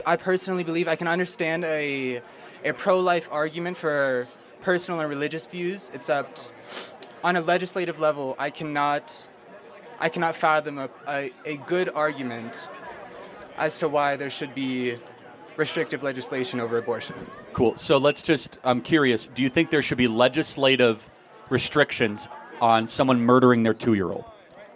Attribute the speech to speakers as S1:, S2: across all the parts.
S1: I personally believe I can understand a pro-life argument for personal and religious views, except on a legislative level, I cannot fathom a good argument as to why there should be restrictive legislation over abortion.
S2: Cool. So I'm curious, do you think there should be legislative restrictions on someone murdering their 2-year-old?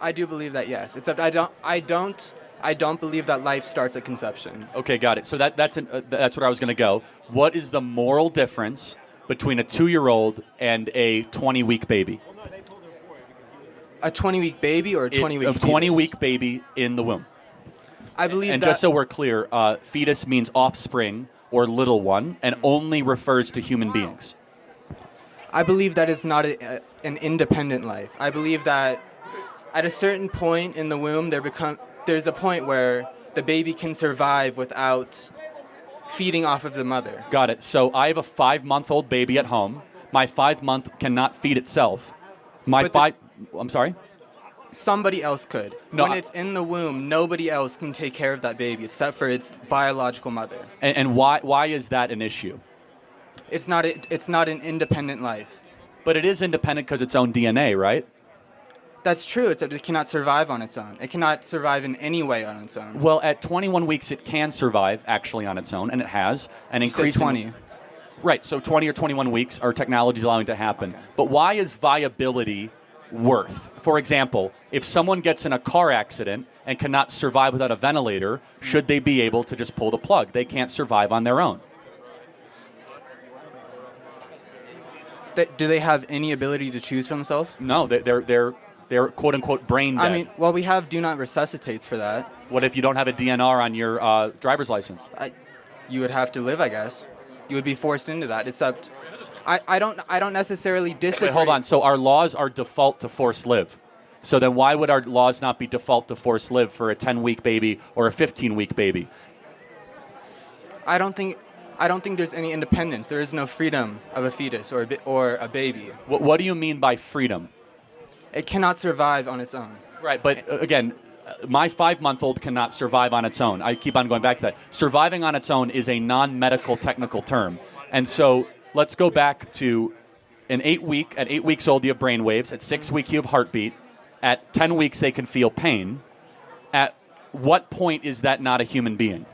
S1: I do believe that, yes. Except I don't believe that life starts at conception.
S2: Okay, got it. So that's what I was going to go. What is the moral difference between a 2-year-old and a 20-week baby?
S1: A 20-week baby or a 20-week
S2: fetus? A 20-week baby in the womb.
S1: I believe
S2: and
S1: that...
S2: just so we're clear, fetus means offspring or little one and only refers to human beings.
S1: I believe that it's not an independent life. I believe that at a certain point in the womb, there's a point where the baby can survive without feeding off of the mother.
S2: Got it. So I have a 5-month-old baby at home. My 5-month cannot feed itself. I'm sorry?
S1: Somebody else could.
S2: No,
S1: when it's in the womb, nobody else can take care of that baby except for its biological mother.
S2: And why is that an issue?
S1: It's not an independent life.
S2: But it is independent because its own DNA, right?
S1: That's true, except it cannot survive on its own. It cannot survive in any way on its own.
S2: Well, at 21 weeks, it can survive actually on its own, and it has. And increasingly,
S1: 20.
S2: Right, so 20 or 21 weeks, our technology is allowing it to happen.
S1: Okay.
S2: But why is viability worth? For example, if someone gets in a car accident and cannot survive without a ventilator, should they be able to just pull the plug? They can't survive on their own.
S1: Do they have any ability to choose for themselves?
S2: No, they're quote-unquote brain dead.
S1: I mean, well, we have do not resuscitates for that.
S2: What if you don't have a DNR on your driver's license?
S1: You would have to live, I guess. You would be forced into that, except I don't necessarily disagree.
S2: Wait, hold on. So our laws are default to forced live. So then why would our laws not be default to forced live for a 10-week baby or a 15-week baby?
S1: I don't think there's any independence. There is no freedom of a fetus or a baby.
S2: What do you mean by freedom?
S1: It cannot survive on its own.
S2: Right, but again, my 5-month-old cannot survive on its own. I keep on going back to that. Surviving on its own is a non-medical technical term. And so let's go back to at 8 weeks old, you have brain waves. At 6 weeks, you have heartbeat. At 10 weeks, they can feel pain. At what point is that not a human being?